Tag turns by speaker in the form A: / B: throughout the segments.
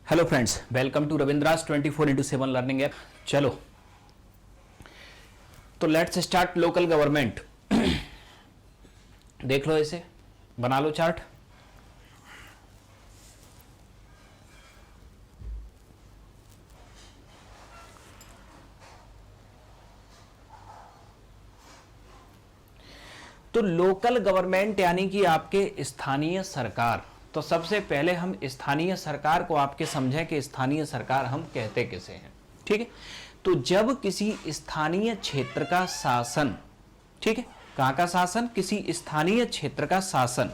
A: Hello friends, welcome to Ravindra's 24/7 learning app. चलो तो let's start local government. देख लो, इसे बना लो चार्ट। तो लोकल गवर्नमेंट यानी कि आपके स्थानीय सरकार। तो सबसे पहले हम स्थानीय सरकार को आपके समझें कि स्थानीय सरकार हम कहते किसे हैं। ठीक है, तो जब किसी स्थानीय क्षेत्र का शासन, ठीक है, कहां का शासन, किसी स्थानीय क्षेत्र का शासन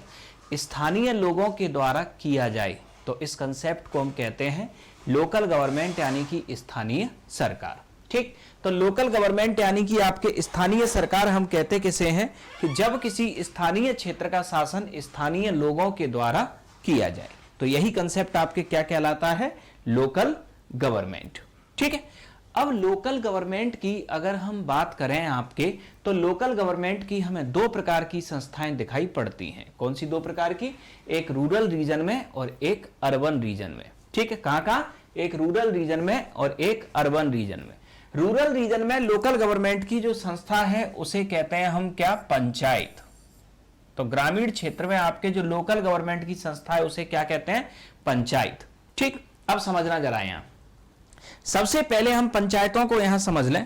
A: स्थानीय लोगों के द्वारा किया जाए तो इस कंसेप्ट को हम कहते हैं लोकल गवर्नमेंट यानी कि स्थानीय सरकार। ठीक, तो लोकल गवर्नमेंट यानी कि आपके स्थानीय सरकार हम कहते किसे हैं कि जब किसी स्थानीय क्षेत्र का शासन स्थानीय लोगों के द्वारा किया जाए तो यही कंसेप्ट आपके क्या कहलाता है, लोकल गवर्नमेंट। ठीक है, अब लोकल गवर्नमेंट की अगर हम बात करें आपके, तो लोकल गवर्नमेंट की हमें दो प्रकार की संस्थाएं दिखाई पड़ती हैं। कौन सी दो प्रकार की? एक रूरल रीजन में और एक अर्बन रीजन में। ठीक है, कहां? एक रूरल रीजन में और एक अर्बन रीजन में। रूरल रीजन में लोकल गवर्नमेंट की जो संस्था है उसे कहते हैं हम क्या, पंचायत। तो ग्रामीण क्षेत्र में आपके जो लोकल गवर्नमेंट की संस्था है उसे क्या कहते हैं, पंचायत। ठीक, अब समझना जरा यहां, सबसे पहले हम पंचायतों को यहां समझ लें।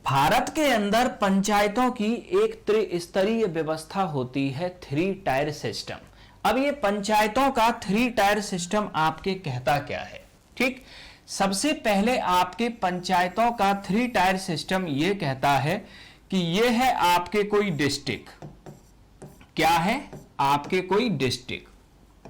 A: भारत के अंदर पंचायतों की एक त्रिस्तरीय व्यवस्था होती है, 3 टायर सिस्टम। अब ये पंचायतों का 3 टायर सिस्टम आपके कहता क्या है? ठीक, सबसे पहले आपके पंचायतों का 3 टायर सिस्टम ये कहता है कि ये है आपके कोई डिस्ट्रिक्ट। क्या है? आपके कोई डिस्ट्रिक्ट।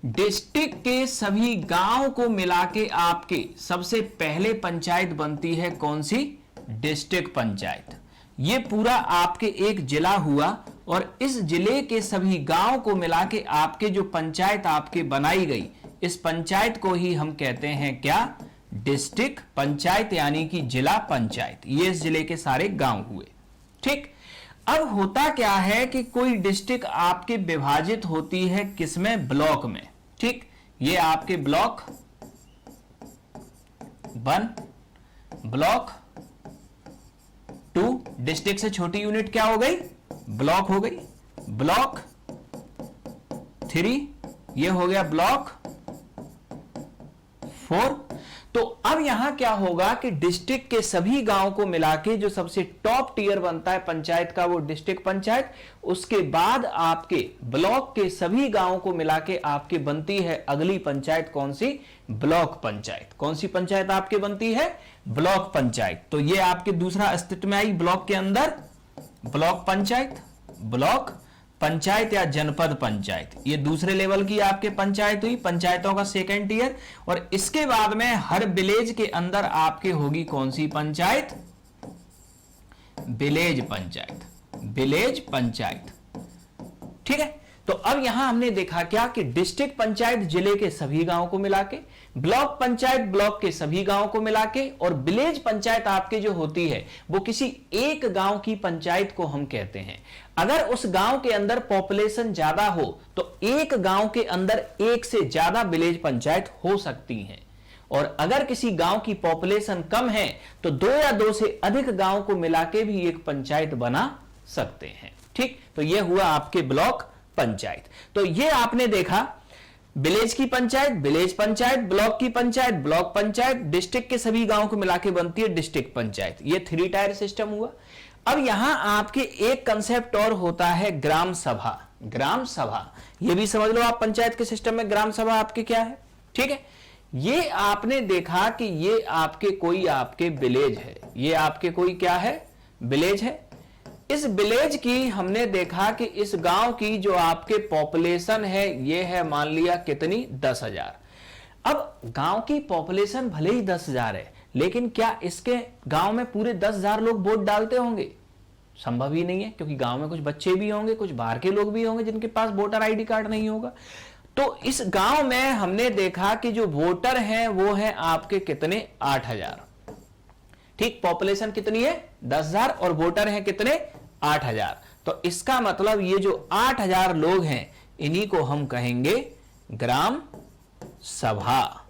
A: डिस्ट्रिक्ट के सभी गांव को मिला के आपके सबसे पहले पंचायत बनती है कौन सी? डिस्ट्रिक्ट पंचायत। ये पूरा आपके एक जिला हुआ और इस जिले के सभी गांव को मिला के आपके जो पंचायत आपके बनाई गई, इस पंचायत को ही हम कहते हैं क्या, डिस्ट्रिक्ट पंचायत यानी कि जिला पंचायत। ये इस जिले के सारे गांव हुए। ठीक, अब होता क्या है कि कोई डिस्ट्रिक्ट आपके विभाजित होती है किसमें, ब्लॉक में। ठीक, ये आपके ब्लॉक 1, ब्लॉक 2, डिस्ट्रिक्ट से छोटी यूनिट क्या हो गई, ब्लॉक हो गई। ब्लॉक 3 ये हो गया ब्लॉक 4। तो अब यहां क्या होगा कि डिस्ट्रिक्ट के सभी गांव को मिला के जो सबसे टॉप टियर बनता है पंचायत का वो डिस्ट्रिक्ट पंचायत। उसके बाद आपके ब्लॉक के सभी गांवों को मिला के आपके बनती है अगली पंचायत कौन सी, ब्लॉक पंचायत। कौन सी पंचायत आपके बनती है, ब्लॉक पंचायत। तो ये आपके दूसरा अस्तित्व में आई ब्लॉक के अंदर, ब्लॉक पंचायत। ब्लॉक पंचायत या जनपद पंचायत, ये दूसरे लेवल की आपके पंचायत हुई, पंचायतों का सेकंड टियर। और इसके बाद में हर विलेज के अंदर आपके होगी कौन सी पंचायत, विलेज पंचायत। विलेज पंचायत। ठीक है, तो अब यहां हमने देखा क्या कि डिस्ट्रिक्ट पंचायत जिले के सभी गांवों को मिला के, ब्लॉक पंचायत ब्लॉक के सभी गांवों को मिला के, और विलेज पंचायत आपके जो होती है वो किसी एक गांव की पंचायत को हम कहते हैं। अगर उस गांव के अंदर पॉपुलेशन ज्यादा हो तो एक गांव के अंदर एक से ज्यादा विलेज पंचायत हो सकती हैं, और अगर किसी गांव की पॉपुलेशन कम है तो 2 या 2 से अधिक गांव को मिला के भी एक पंचायत बना सकते हैं। ठीक, तो यह हुआ आपके ब्लॉक पंचायत। तो ये आपने देखा विलेज की पंचायत, विलेज पंचायत, ब्लॉक की पंचायत, ब्लॉक पंचायत, डिस्ट्रिक्ट के सभी गांवों को मिला के बनती है डिस्ट्रिक्ट पंचायत। ये 3 टायर सिस्टम हुआ। अब यहां आपके एक कंसेप्ट और होता है, ग्राम सभा। ग्राम सभा ये भी समझ लो आप, पंचायत के सिस्टम में ग्राम सभा आपके क्या है। ठीक है, ये आपने देखा कि ये आपके कोई आपके विलेज है, ये आपके कोई क्या है, विलेज है। इस विलेज की हमने देखा कि इस गांव की जो आपके पॉपुलेशन है ये है मान लिया कितनी, 10,000। अब गांव की पॉपुलेशन भले ही 10,000 है, लेकिन क्या इसके गांव में पूरे 10,000 लोग वोट डालते होंगे? संभव ही नहीं है, क्योंकि गांव में कुछ बच्चे भी होंगे, कुछ बाहर के लोग भी होंगे जिनके पास वोटर आईडी कार्ड नहीं होगा। तो इस गांव में हमने देखा कि जो वोटर हैं वो है आपके कितने, 8,000। ठीक, पॉपुलेशन कितनी है, 10,000, और वोटर हैं कितने, 8,000। तो इसका मतलब ये जो 8,000 लोग हैं इन्हीं को हम कहेंगे ग्राम सभा।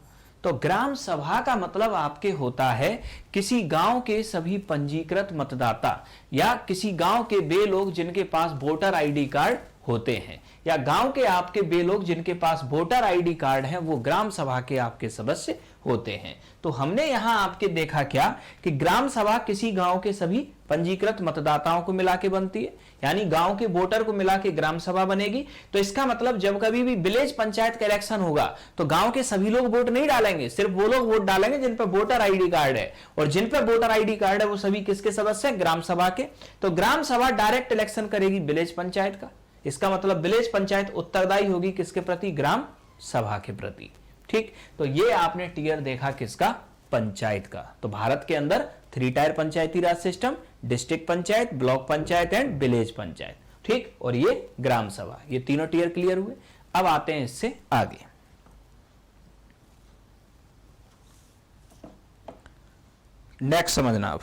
A: तो ग्राम सभा का मतलब आपके होता है किसी गांव के सभी पंजीकृत मतदाता या किसी गांव के वे लोग जिनके पास वोटर आईडी कार्ड होते हैं, या गांव के आपके वे लोग जिनके पास वोटर आईडी कार्ड है, वो ग्राम सभा के आपके सदस्य होते हैं। तो हमने यहां आपके देखा क्या कि ग्राम सभा किसी गांव के सभी पंजीकृत मतदाताओं को मिला के बनती है, यानी गांव के वोटर को मिला के ग्राम सभा बनेगी। तो इसका मतलब जब कभी भी विलेज पंचायत का इलेक्शन होगा तो गांव के सभी लोग वोट नहीं डालेंगे, सिर्फ वो लोग वोट डालेंगे जिन पर वोटर आईडी कार्ड है, और जिन पर वोटर आईडी कार्ड है वो सभी किसके सदस्य हैं? ग्राम सभा के। तो ग्राम सभा डायरेक्ट इलेक्शन करेगी विलेज पंचायत का। इसका मतलब विलेज पंचायत उत्तरदायी होगी किसके प्रति? ग्राम सभा के प्रति। ठीक, तो ये आपने टीयर देखा किसका? पंचायत का। तो भारत के अंदर 3 tyre Panchayati Raj system, district panchayat, block panchayat and village panchayat. ठीक, और ये ग्राम सभा, ये तीनों टीयर क्लियर हुए। अब आते हैं इससे आगे। नेक्स्ट समझना अब।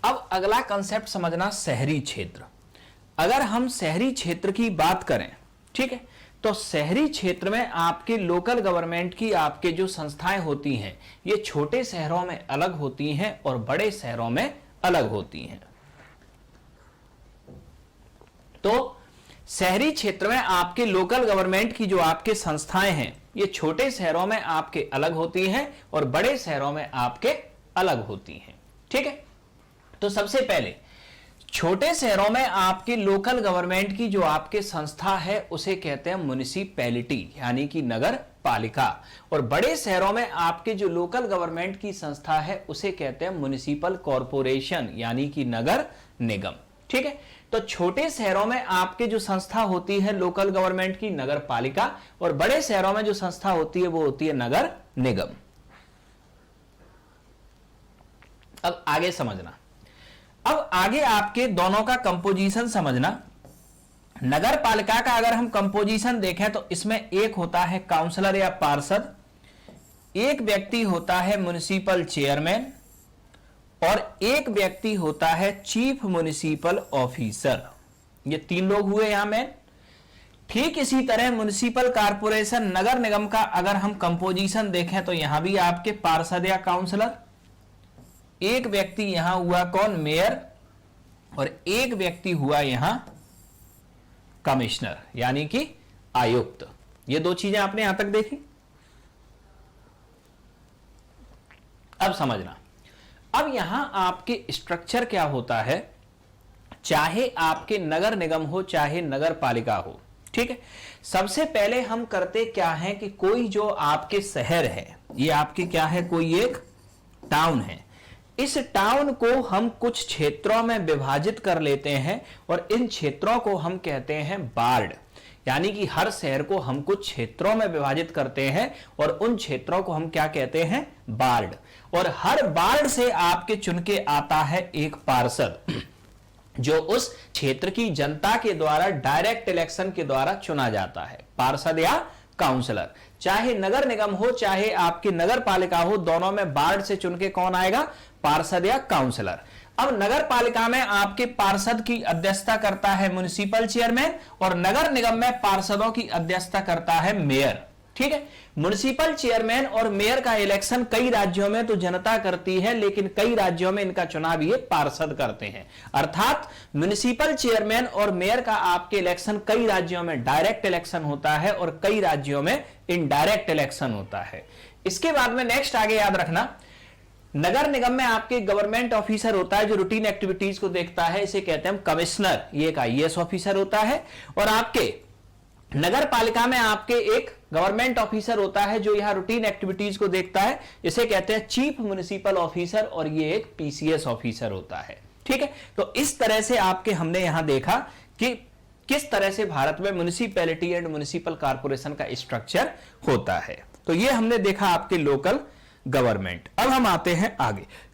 A: अब अगला कंसेप्ट समझना शहरी क्षेत्र। अगर हम शहरी क्षेत्र की बात करें, ठीक है, तो शहरी क्षेत्र में आपके लोकल गवर्नमेंट की आपके जो संस्थाएं होती हैं ये छोटे शहरों में अलग होती हैं और बड़े शहरों में अलग होती हैं। तो शहरी क्षेत्र में आपके लोकल गवर्नमेंट की जो आपके संस्थाएं हैं ये छोटे शहरों में आपके अलग होती हैं और बड़े शहरों में आपके अलग होती हैं। ठीक है, तो सबसे पहले छोटे शहरों में आपके लोकल गवर्नमेंट की जो आपके संस्था है उसे कहते हैं म्युनिसिपैलिटी, यानी कि नगर पालिका, और बड़े शहरों में आपके जो लोकल गवर्नमेंट की संस्था है उसे कहते हैं म्युनिसिपल कॉरपोरेशन, यानी कि नगर निगम। ठीक है, तो छोटे शहरों में आपके जो संस्था होती है लोकल गवर्नमेंट की नगर पालिका, और बड़े शहरों में जो संस्था होती है वो होती है नगर निगम। अब आगे समझना, अब आगे आपके दोनों का कंपोजिशन समझना। नगर पालिका का अगर हम कंपोजिशन देखें तो इसमें एक होता है काउंसलर या पार्षद, एक व्यक्ति होता है म्युनिसिपल चेयरमैन, और एक व्यक्ति होता है चीफ म्युनिसिपल ऑफिसर। ये 3 लोग हुए यहां में। ठीक इसी तरह म्युनिसिपल कॉरपोरेशन नगर निगम का अगर हम कंपोजिशन देखें तो यहां भी आपके पार्षद या काउंसलर, एक व्यक्ति यहां हुआ कौन? मेयर, और एक व्यक्ति हुआ यहां कमिश्नर, यानी कि आयुक्त। ये 2 चीजें आपने यहां तक देखी। अब समझना, अब यहां आपके स्ट्रक्चर क्या होता है, चाहे आपके नगर निगम हो चाहे नगर पालिका हो। ठीक है, सबसे पहले हम करते क्या है कि कोई जो आपके शहर है, ये आपके क्या है, कोई एक टाउन है, इस टाउन को हम कुछ क्षेत्रों में विभाजित कर लेते हैं और इन क्षेत्रों को हम कहते हैं वार्ड, यानी कि हर शहर को हम कुछ क्षेत्रों में विभाजित करते हैं और उन क्षेत्रों को हम क्या कहते हैं? वार्ड। और हर वार्ड से आपके चुन के आता है एक पार्षद, जो उस क्षेत्र की जनता के द्वारा डायरेक्ट इलेक्शन के द्वारा चुना जाता है, पार्षद या काउंसलर। चाहे नगर निगम हो चाहे आपकी नगर पालिका हो, दोनों में वार्ड से चुन के कौन आएगा? पार्षद या काउंसलर। अब नगर पालिका में आपके पार्षद की अध्यक्षता करता है म्युनिसिपल चेयरमैन, और नगर निगम में पार्षदों की अध्यक्षता करता है मेयर। ठीक है, म्युनिसिपल चेयरमैन और मेयर का इलेक्शन कई राज्यों में तो जनता करती है, लेकिन कई राज्यों में इनका चुनाव ये पार्षद करते हैं। अर्थात म्युनिसिपल चेयरमैन और मेयर का आपके इलेक्शन कई राज्यों में डायरेक्ट इलेक्शन होता है और कई राज्यों में इनडायरेक्ट इलेक्शन होता है। इसके बाद में नेक्स्ट आगे याद रखना, नगर निगम में आपके गवर्नमेंट ऑफिसर होता है जो रूटीन एक्टिविटीज को देखता है, इसे कहते हैं कमिश्नर, ये एक आईएएस ऑफिसर होता है। और आपके नगर पालिका में आपके एक गवर्नमेंट ऑफिसर होता है जो यहां रूटीन एक्टिविटीज को देखता है, इसे कहते हैं चीफ म्युनिसिपल ऑफिसर, और ये एक पीसीएस ऑफिसर होता है। ठीक है, तो इस तरह से आपके हमने यहां देखा कि किस तरह से भारत में म्युनिसिपैलिटी एंड म्युनिसिपल कॉर्पोरेशन का स्ट्रक्चर होता है। तो ये हमने देखा आपके लोकल गवर्नमेंट। अब हम आते हैं आगे।